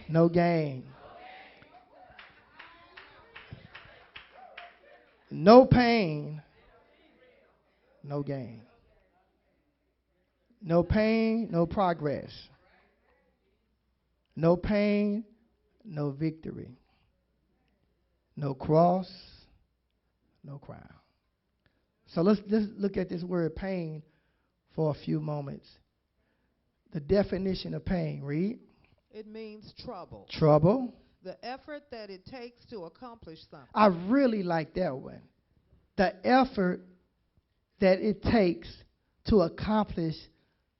no gain. No pain, no gain. No pain, no progress. No pain, no victory. No cross, no crown. So let's look at this word pain for a few moments. The definition of pain, read. It means trouble. Trouble. The effort that it takes to accomplish something. I really like that one. The effort that it takes to accomplish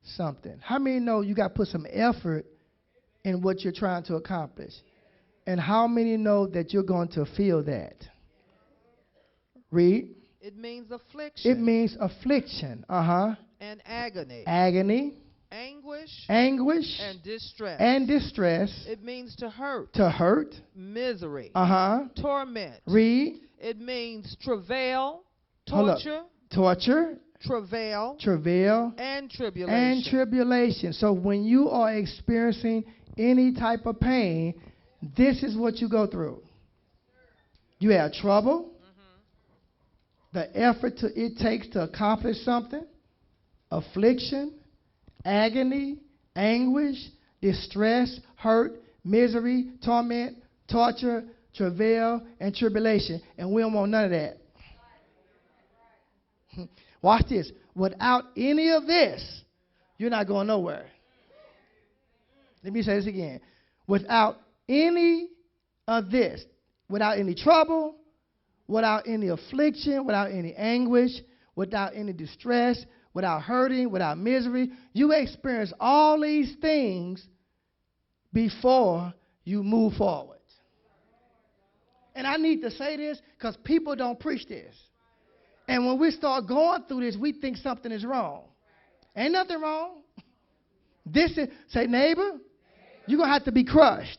something. How many know you got to put some effort in what you're trying to accomplish? And how many know that you're going to feel that? Read. It means affliction. It means affliction. And agony. Agony. Anguish. Anguish. And distress. And distress. It means to hurt. To hurt. Misery. Torment. Read. It means travail, torture. Torture. Travail. Travail. And tribulation. And tribulation. So when you are experiencing any type of pain, this is what you go through. You have trouble. The effort it takes to accomplish something. Affliction. Agony. Anguish. Distress. Hurt. Misery. Torment. Torture. Travail. And tribulation. And we don't want none of that. Watch this. Without any of this, you're not going nowhere. Let me say this again. Without any of this, without any trouble, without any affliction, without any anguish, without any distress, without hurting, without misery, you experience all these things before you move forward. And I need to say this because people don't preach this. And when we start going through this, we think something is wrong. Ain't nothing wrong. This is, say, neighbor, you're going to have to be crushed.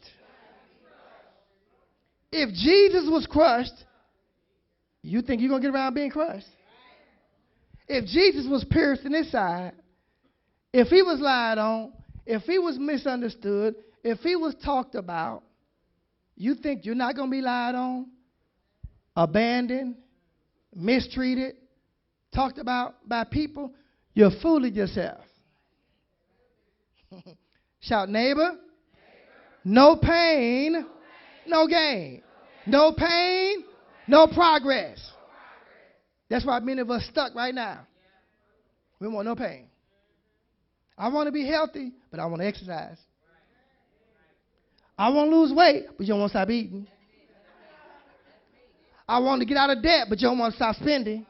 If Jesus was crushed, you think you're going to get around being crushed? If Jesus was pierced in his side, if he was lied on, if he was misunderstood, if he was talked about, you think you're not going to be lied on, abandoned, mistreated, talked about by people? You're fooling yourself. Shout, neighbor. No pain, no gain. No pain, no progress. That's why many of us stuck right now. We want no pain. I want to be healthy, but I want to exercise. I want to lose weight, but you don't want to stop eating. I want to get out of debt, but you don't want to stop spending.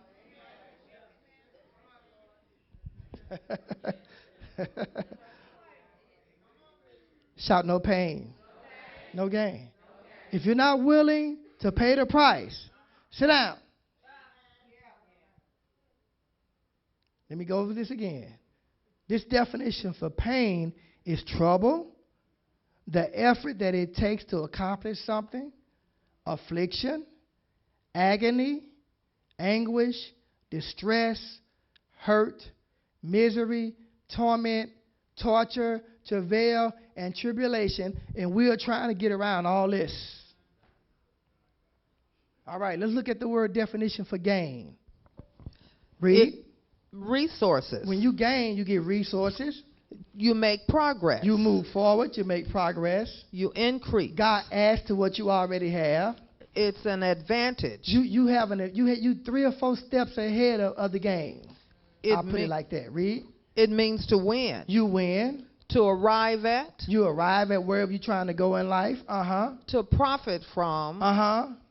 Shout, no pain, no gain. If you're not willing to pay the price, sit down. Let me go over this again. This definition for pain is trouble, the effort that it takes to accomplish something, affliction, agony, anguish, distress, hurt, misery, torment, torture, travail, and tribulation. And we are trying to get around all this. All right, let's look at the word definition for gain. Read. Resources. When you gain, you get resources. You make progress. You move forward. You make progress. You increase. God adds to what you already have. It's an advantage. You 3 or 4 steps ahead of the game. I'll put it like that. Read. It means to win. You win. To arrive at. You arrive at wherever you're trying to go in life. To profit from.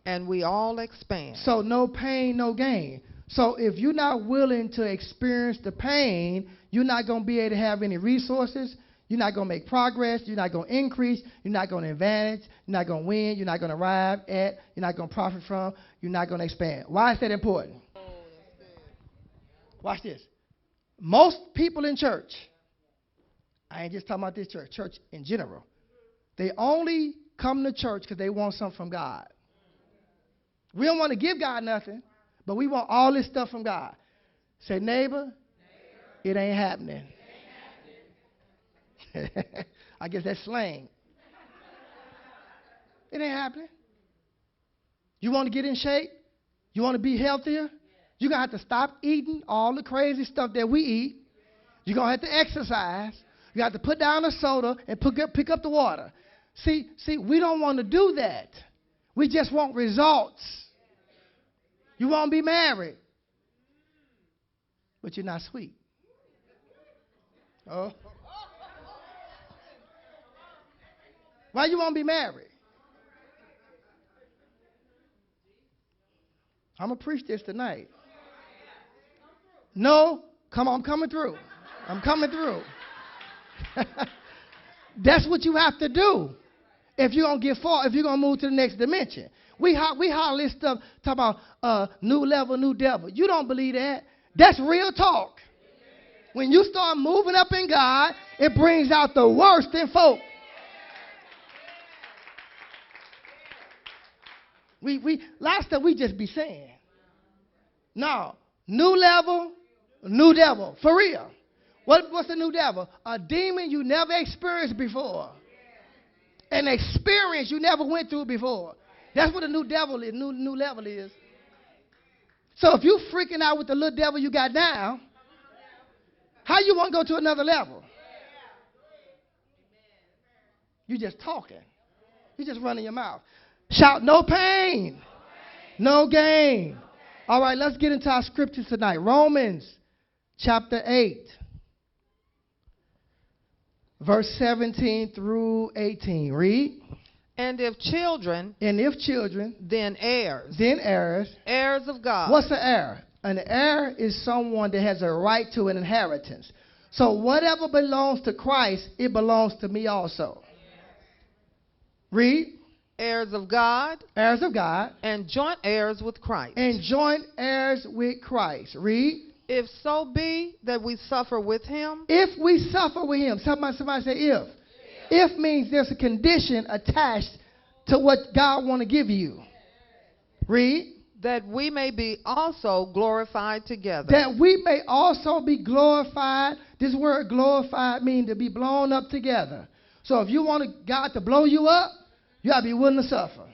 And we all expand. So no pain, no gain. So if you're not willing to experience the pain, you're not going to be able to have any resources. You're not going to make progress. You're not going to increase. You're not going to advance. You're not going to win. You're not going to arrive at. You're not going to profit from. You're not going to expand. Why is that important? Oh, that's good. Watch this. Most people in church, I ain't just talking about this church, church in general, they only come to church because they want something from God. We don't want to give God nothing, but we want all this stuff from God. Say, neighbor, it ain't happening. I guess that's slang. It ain't happening. You want to get in shape? You want to be healthier? You're going to have to stop eating all the crazy stuff that we eat. You're going to have to exercise. You have to put down the soda and pick up the water. See, we don't want to do that. We just want results. You want to be married, but you're not sweet. Oh. Why you want to be married? I'm going to preach this tonight. No, come on, I'm coming through. I'm coming through. That's what you have to do if you're going to get far, if you're going to move to the next dimension. We holler this stuff, talk about new level, new devil. You don't believe that. That's real talk. When you start moving up in God, it brings out the worst in folk. Last stuff we just be saying. No, new level, new devil, for real. What's the new devil? A demon you never experienced before. An experience you never went through before. That's what a new devil is, new level is. So if you freaking out with the little devil you got now, how you want to go to another level? You just talking. You just running your mouth. Shout, no pain, no gain. All right, let's get into our scriptures tonight. Romans chapter 8, verse 17 through 18. Read. And if children, then heirs. Heirs of God. What's an heir? An heir is someone that has a right to an inheritance. So whatever belongs to Christ, it belongs to me also. Read. Heirs of God. Heirs of God. And joint heirs with Christ. And joint heirs with Christ. Read. If so be that we suffer with him. If we suffer with him. Somebody say if. If means there's a condition attached to what God want to give you. Read. That we may be also glorified together. That we may also be glorified. This word glorified means to be blown up together. So if you want God to blow you up, you got to be willing to suffer.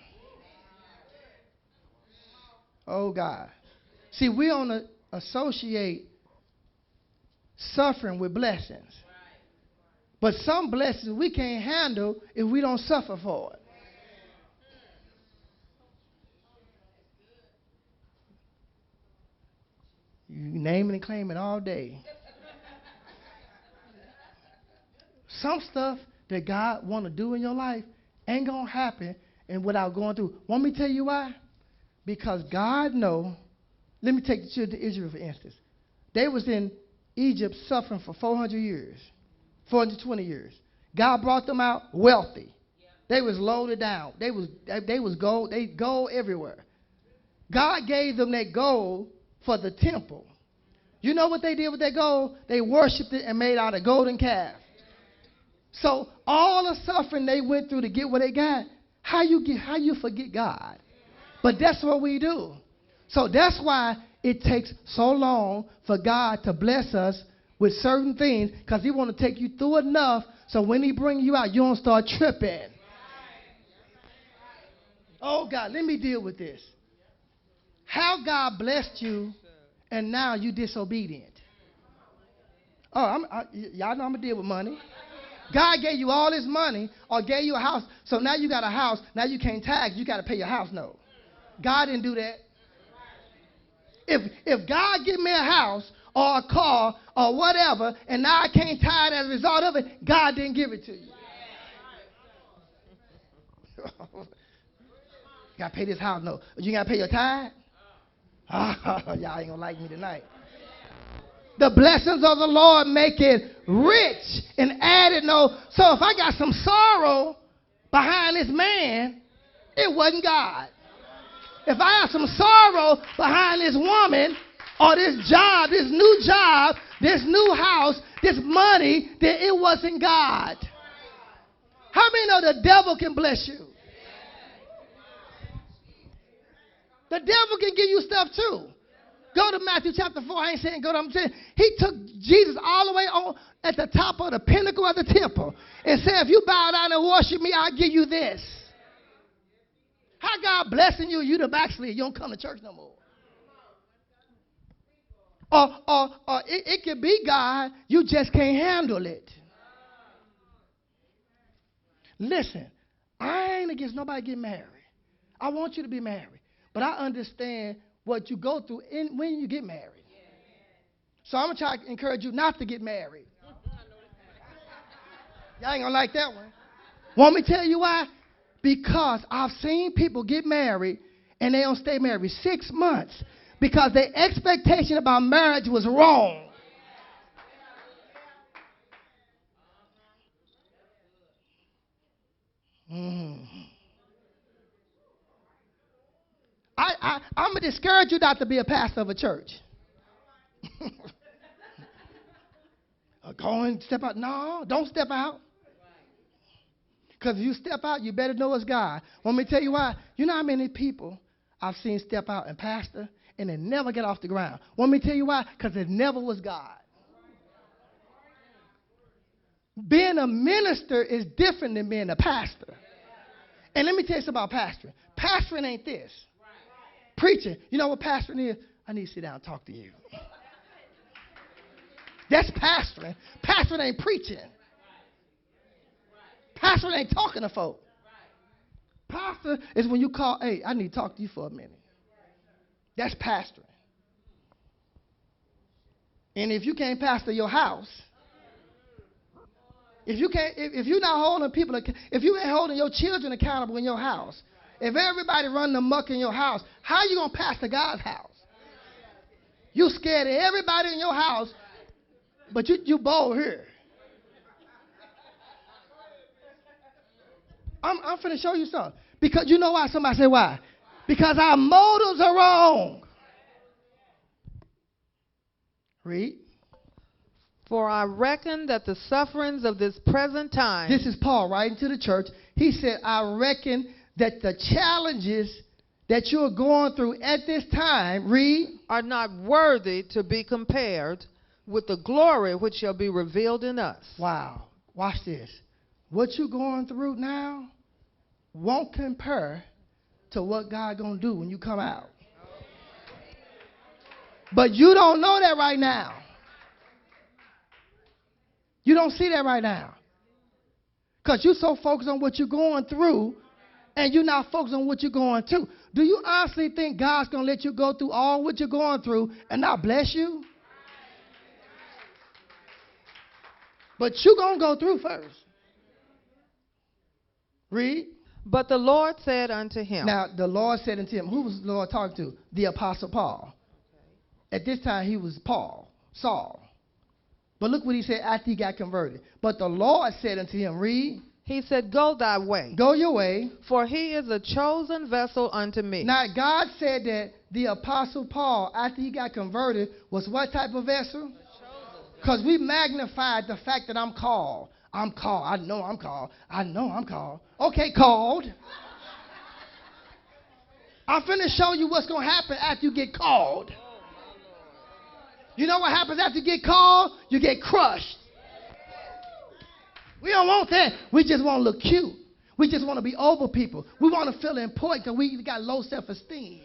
Oh, God. See, we don't associate suffering with blessings. But some blessings we can't handle if we don't suffer for it. You name it and claim it all day. Some stuff that God want to do in your life ain't going to happen and without going through. Want me to tell you why? Because God know. Let me take the children of Israel, for instance. They was in Egypt suffering for 400 years, 420 years. God brought them out wealthy. They was loaded down. They was gold. They gold everywhere. God gave them that gold for the temple. You know what they did with that gold? They worshipped it and made out a golden calf. So all the suffering they went through to get what they got, how you forget God? But that's what we do. So that's why it takes so long for God to bless us with certain things, because he want to take you through enough so when he bring you out, you don't start tripping. Oh, God, let me deal with this. How God blessed you and now you disobedient. Oh, y'all know I'm going to deal with money. God gave you all this money or gave you a house, so now you got a house. Now you can't tax. You got to pay your house note. God didn't do that. If God give me a house or a car or whatever, and now I can't tithe as a result of it, God didn't give it to you. You got to pay this house note. You got to pay your tithe? Y'all ain't going to like me tonight. The blessings of the Lord make it rich and added no. So if I got some sorrow behind this man, it wasn't God. If I have some sorrow behind this woman or this job, this new house, this money, then it wasn't God. How many know the devil can bless you? The devil can give you stuff too. Go to Matthew chapter 4. I ain't saying go to, I'm saying he took Jesus all the way on at the top of the pinnacle of the temple and said, if you bow down and worship me, I'll give you this. How God blessing you, you the backslid, you don't come to church no more. Or it could be God, you just can't handle it. Listen, I ain't against nobody getting married. I want you to be married. But I understand what you go through when you get married. So I'm going to try to encourage you not to get married. Y'all ain't going to like that one. Want me to tell you why? Because I've seen people get married and they don't stay married 6 months because their expectation about marriage was wrong. I'm going to discourage you not to be a pastor of a church. Go and step out. No, don't step out. Because if you step out, you better know it's God. Want me to tell you why? You know how many people I've seen step out and pastor and they never get off the ground. Want me to tell you why? Because it never was God. Being a minister is different than being a pastor. And let me tell you something about pastoring. Pastoring ain't this. Preaching. You know what pastoring is? I need to sit down and talk to you. That's pastoring. Pastoring ain't preaching. Pastoring ain't talking to folk. Pastor is when you call, hey, I need to talk to you for a minute. That's pastoring. And if you can't pastor your house, if you're not holding people, if you ain't holding your children accountable in your house, if everybody running amok in your house, how you going to pastor God's house? You scared of everybody in your house, but you bold here. I'm finna show you something. Because you know why? Somebody say why? Because our motives are wrong. Read. For I reckon that the sufferings of this present time. This is Paul writing to the church. He said, I reckon that the challenges that you're going through at this time, read, are not worthy to be compared with the glory which shall be revealed in us. Wow. Watch this. What you're going through now won't compare to what God going to do when you come out. But you don't know that right now. You don't see that right now. Because you're so focused on what you're going through and you're not focused on what you're going to. Do you honestly think God's going to let you go through all what you're going through and not bless you? But you're going to go through first. Read. But the Lord said unto him. Now, the Lord said unto him. Who was the Lord talking to? The Apostle Paul. Okay. At this time, he was Saul. But look what he said after he got converted. But the Lord said unto him, read. He said, go thy way. Go your way. For he is a chosen vessel unto me. Now, God said that the Apostle Paul, after he got converted, was what type of vessel? Because we magnified the fact that I'm called. I'm called. I know I'm called. I know I'm called. Okay, called. I'm finna show you what's going to happen after you get called. You know what happens after you get called? You get crushed. We don't want that. We just want to look cute. We just want to be over people. We want to feel important because we got low self-esteem.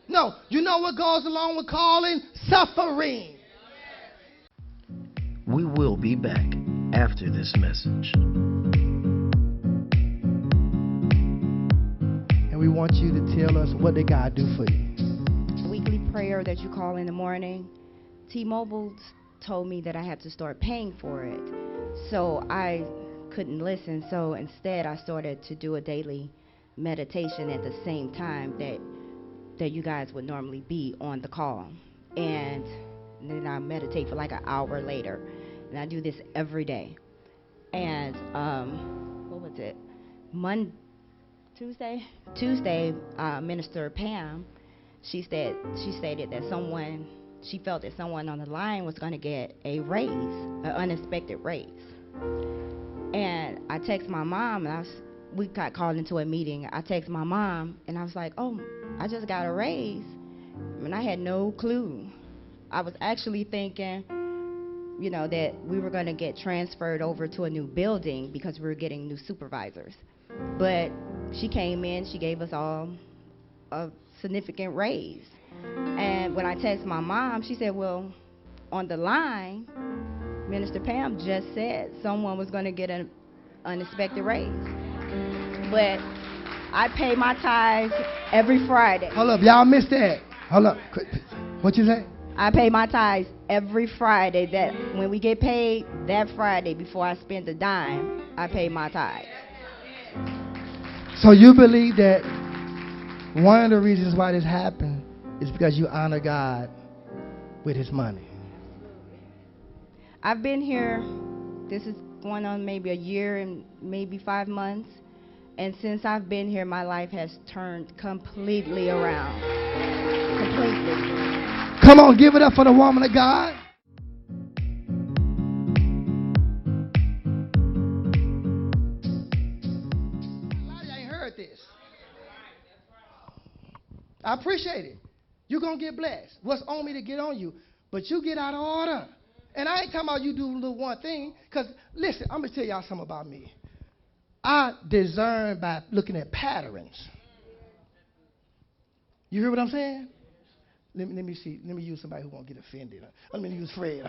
No, you know what goes along with calling? Suffering. We will be back after this message. And we want you to tell us what they got to do for you. Weekly prayer that you call in the morning. T-Mobile told me that I had to start paying for it. So I couldn't listen. So instead, I started to do a daily meditation at the same time that you guys would normally be on the call. And then I meditate for like an hour later. And I do this every day. And what was it? Tuesday, Minister Pam, she stated that she felt that someone on the line was going to get a raise, an unexpected raise. And I text my mom, and we got called into a meeting. I text my mom, and I was like, oh, I just got a raise. And I had no clue. I was actually thinking, that we were going to get transferred over to a new building because we were getting new supervisors. But she came in, she gave us all a significant raise. And when I texted my mom, she said, well, on the line, Minister Pam just said someone was going to get an unexpected raise. But I pay my tithes every Friday. Hold up, y'all missed that. Hold up. What you say? I pay my tithes every Friday. That when we get paid that Friday, before I spend a dime, I pay my tithes. So you believe that one of the reasons why this happened is because you honor God with his money? I've been here, this is going on maybe a year and maybe 5 months. And since I've been here, my life has turned completely around. Completely. Come on, give it up for the woman of God. I ain't heard this. I appreciate it. You're going to get blessed. What's on me to get on you? But you get out of order. And I ain't talking about you do a little one thing. Because, listen, I'm going to tell y'all something about me. I discern by looking at patterns. You hear what I'm saying? Let me see. Let me use somebody who won't get offended. Let me use Fred.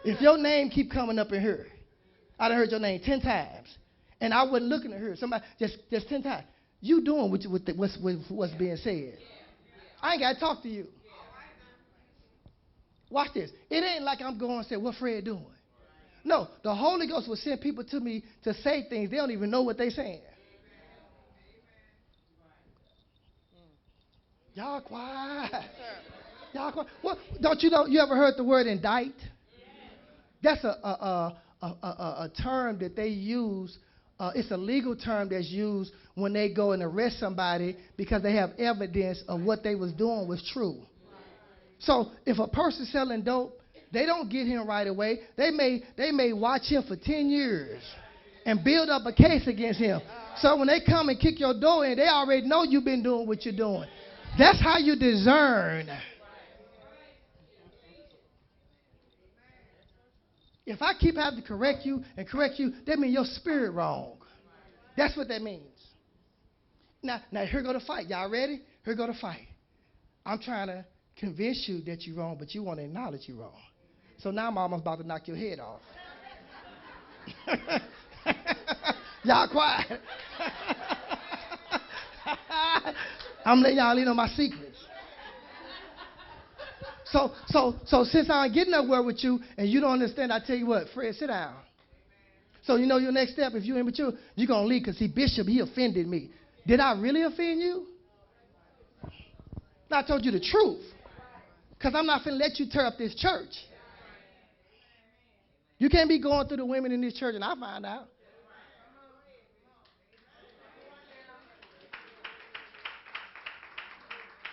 If your name keep coming up in here, I done heard your name 10 times, and I wasn't looking at her. Somebody just 10 times. You doing what's being said. I ain't got to talk to you. Watch this. It ain't like I'm going and say, what Fred doing? No, the Holy Ghost will send people to me to say things. They don't even know what they're saying. Y'all quiet. Y'all quiet. What, don't you know, you ever heard the word indict? That's a term that they use. It's a legal term that's used when they go and arrest somebody because they have evidence of what they was doing was true. So if a person's selling dope, they don't get him right away. They may watch him for 10 years and build up a case against him. So when they come and kick your door in, they already know you've been doing what you're doing. That's how you discern. If I keep having to correct you, that means your spirit wrong. That's what that means. Now here go the fight. Y'all ready? Here go the fight. I'm trying to convince you that you're wrong, but you want to acknowledge you're wrong. So now I'm almost about to knock your head off. Y'all quiet. I'm letting y'all in on my secrets. So since I ain't getting nowhere with you and you don't understand, I tell you what, Fred, sit down. So you know your next step, if you're immature, you're going to leave because, see, Bishop, he offended me. Did I really offend you? No, I told you the truth. Because I'm not finna let you tear up this church. You can't be going through the women in this church and I find out.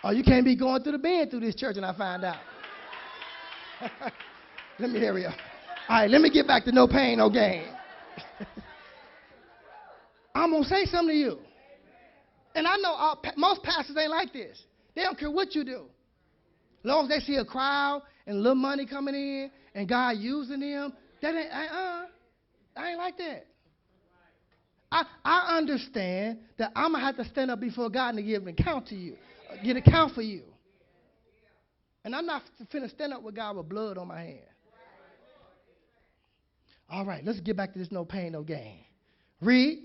Or you can't be going through the band through this church and I find out. Let me hurry up. All right, let me get back to no pain, no gain. I'm going to say something to you. And I know most pastors ain't like this. They don't care what you do. As long as they see a crowd and a little money coming in and God using them, that ain't, I ain't like that. I understand that I'm going to have to stand up before God and give an account to you, get an account for you. And I'm not finna stand up with God with blood on my hand. All right, let's get back to this no pain, no gain. Read.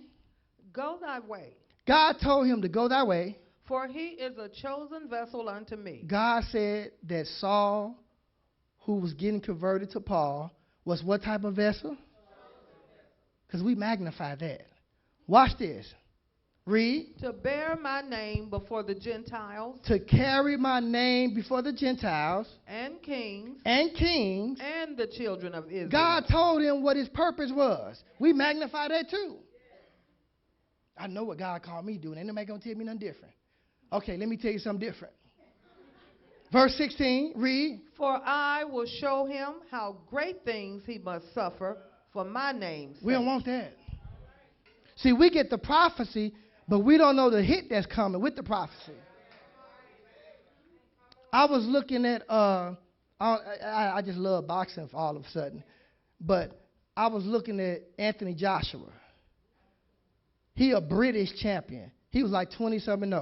Go thy way. God told him to go that way. For he is a chosen vessel unto me. God said that Saul, who was getting converted to Paul, was what type of vessel? Because we magnify that. Watch this. Read. To bear my name before the Gentiles. To carry my name before the Gentiles. And kings. And kings. And the children of Israel. God told him what his purpose was. We magnify that too. I know what God called me to do, and ain't nobody going to tell me nothing different. Okay, let me tell you something different. Verse 16, read. For I will show him how great things he must suffer for my name's sake. We don't want that. See, we get the prophecy, but we don't know the hit that's coming with the prophecy. I was looking at, I just love boxing all of a sudden, but I was looking at Anthony Joshua. He a British champion. He was like 20-something.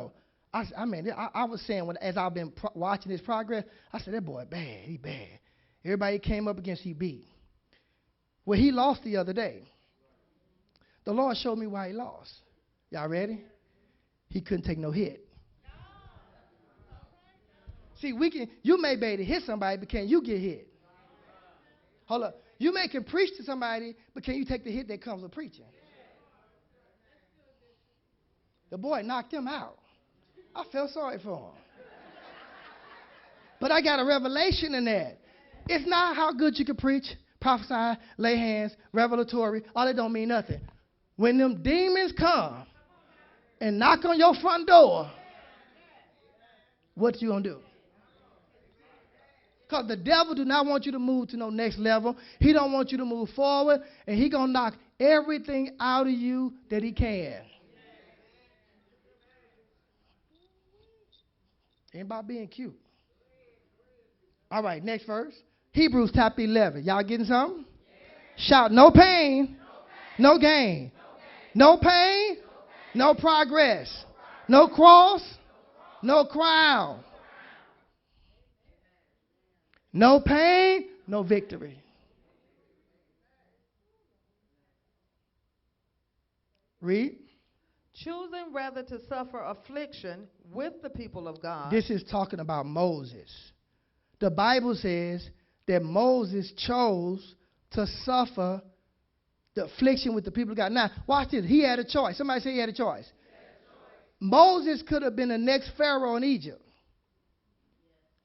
I was saying, as I've been watching his progress, I said, that boy bad. He bad. Everybody he came up against, he beat. Well, he lost the other day. The Lord showed me why he lost. Y'all ready? He couldn't take no hit. See, you may be able to hit somebody, but can you get hit? Hold up. You may can preach to somebody, but can you take the hit that comes with preaching? The boy knocked him out. I felt sorry for him. But I got a revelation in that. It's not how good you can preach, prophesy, lay hands, revelatory. All that don't mean nothing. When them demons come and knock on your front door, what you going to do? Because the devil do not want you to move to no next level. He don't want you to move forward, and he going to knock everything out of you that he can. Ain't about being cute. All right, next verse. Hebrews chapter 11. Y'all getting something? Shout, no pain, no gain. No pain, no progress. No cross, no crown. No pain, no victory. Read. Choosing rather to suffer affliction with the people of God. This is talking about Moses. The Bible says that Moses chose to suffer the affliction with the people of God. Now, watch this. He had a choice. Somebody say he had a choice. Moses could have been the next Pharaoh in Egypt.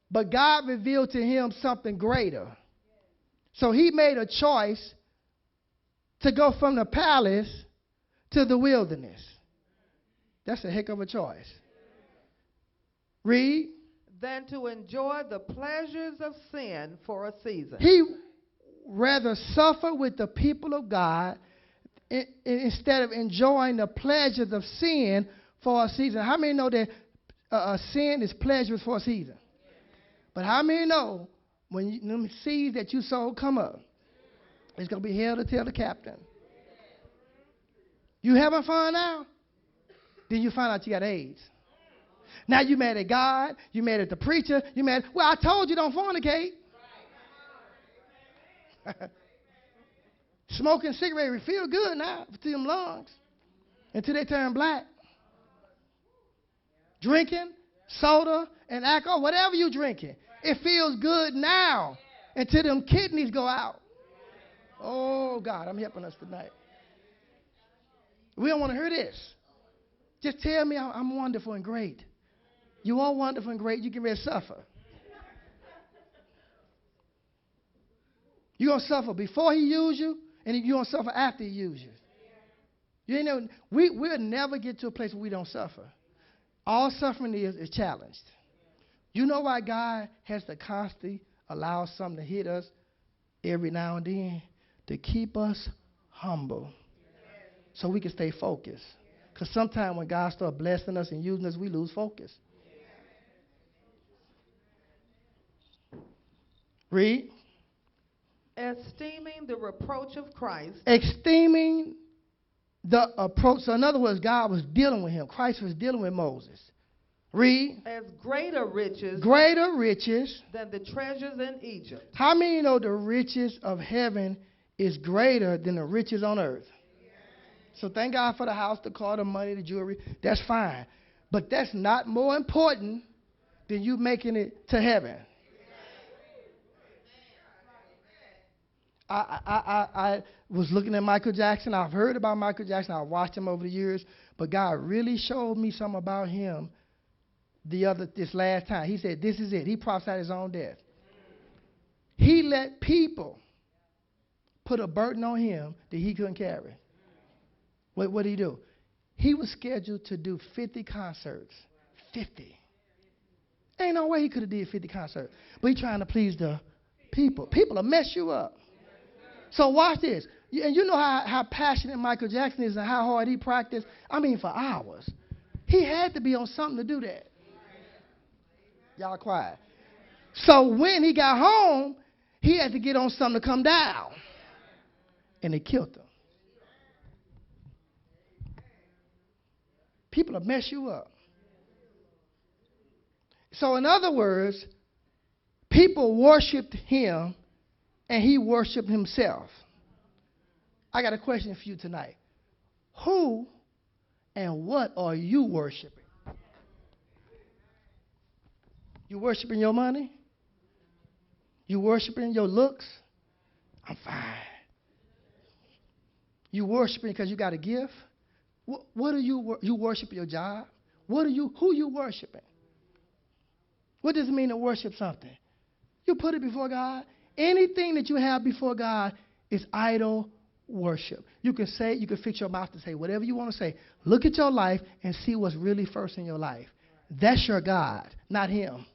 But God revealed to him something greater. So he made a choice to go from the palace to the wilderness. That's a heck of a choice. Read. Than to enjoy the pleasures of sin for a season. He rather suffer with the people of God instead of enjoying the pleasures of sin for a season. How many know that sin is pleasures for a season? But how many know when them seeds that you sow come up, it's going to be hell to tell the captain? You having fun now? Then you find out you got AIDS. Now you mad at God, you mad at the preacher, you mad. Well, I told you don't fornicate. Smoking cigarettes feel good now to them lungs until they turn black. Drinking soda and alcohol, whatever you drinking, it feels good now until them kidneys go out. Oh, God, I'm helping us tonight. We don't want to hear this. Just tell me I'm wonderful and great. You are wonderful and great. You can really suffer. You're going to suffer before he uses you, and you're going to suffer after he uses you. You know, we'll never get to a place where we don't suffer. All suffering is challenged. You know why God has to constantly allow something to hit us every now and then? To keep us humble so we can stay focused. Because sometimes when God starts blessing us and using us, we lose focus. Read. Esteeming the reproach of Christ. Esteeming the approach. So in other words, God was dealing with him. Christ was dealing with Moses. Read. As greater riches. Greater riches. Than the treasures in Egypt. How many know the riches of heaven is greater than the riches on earth? So thank God for the house, the car, the money, the jewelry. That's fine. But that's not more important than you making it to heaven. I was looking at Michael Jackson. I've heard about Michael Jackson. I've watched him over the years. But God really showed me something about him this last time. He said, this is it. He prophesied his own death. He let people put a burden on him that he couldn't carry. What did he do? He was scheduled to do 50 concerts. 50. Ain't no way he could have did 50 concerts. But he trying to please the people. People will mess you up. So watch this. And you know how passionate Michael Jackson is and how hard he practiced. I mean, for hours. He had to be on something to do that. Y'all quiet. So when he got home, he had to get on something to come down. and they killed him. People will mess you up. So in other words, people worshiped him and he worshiped himself. I got a question for you tonight. Who and what are you worshiping? You worshiping your money? You worshiping your looks? I'm fine. You worshiping because you got a gift? What are you worship your job? Who you worshiping? What does it mean to worship something? You put it before God. Anything that you have before God is idol worship. You can fix your mouth to say whatever you want to say. Look at your life and see what's really first in your life. That's your God, not him.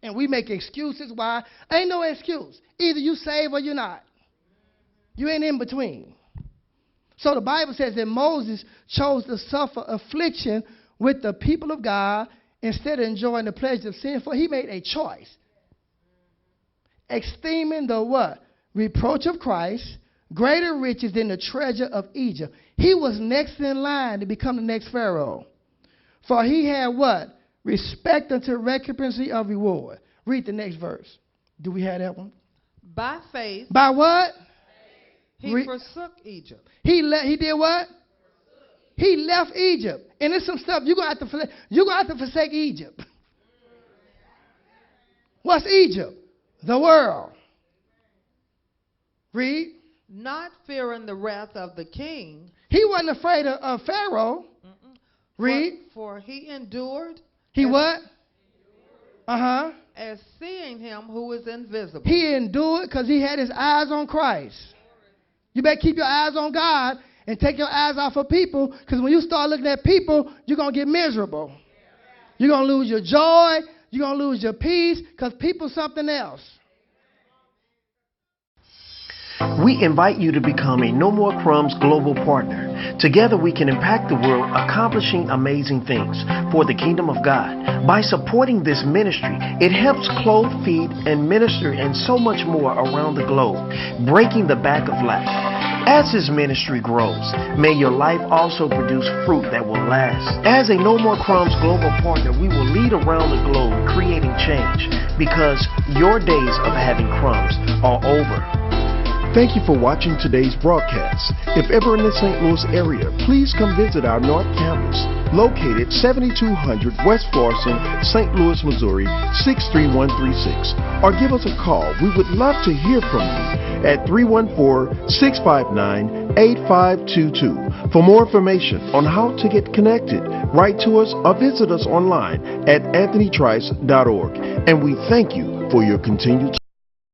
And we make excuses why. Ain't no excuse. Either you save or you're not. You ain't in between. So the Bible says that Moses chose to suffer affliction with the people of God instead of enjoying the pleasure of sin, for he made a choice. Esteeming the what? Reproach of Christ, greater riches than the treasure of Egypt. He was next in line to become the next Pharaoh. For he had what? Respect unto recompense of reward. Read the next verse. Do we have that one? By faith. By what? He forsook Egypt. He did what? He left Egypt. And there's some stuff you're going to have to forsake Egypt. What's Egypt? The world. Read. Not fearing the wrath of the king. He wasn't afraid of Pharaoh. Read. For he endured. He what? Uh-huh. As seeing him who is invisible. He endured because he had his eyes on Christ. You better keep your eyes on God and take your eyes off of people, because when you start looking at people, you're going to get miserable. You're going to lose your joy. You're going to lose your peace because people's something else. We invite you to become a No More Crumbs global partner. Together we can impact the world, accomplishing amazing things for the kingdom of God. By supporting this ministry, it helps clothe, feed, and minister and so much more around the globe, breaking the back of lack. As this ministry grows, may your life also produce fruit that will last. As a No More Crumbs global partner, we will lead around the globe creating change, because your days of having crumbs are over. Thank you for watching today's broadcast. If ever in the St. Louis area, please come visit our North Campus, located 7200 West Florissant, St. Louis, Missouri, 63136. Or give us a call. We would love to hear from you at 314-659-8522. For more information on how to get connected, write to us or visit us online at anthonytrice.org. And we thank you for your continued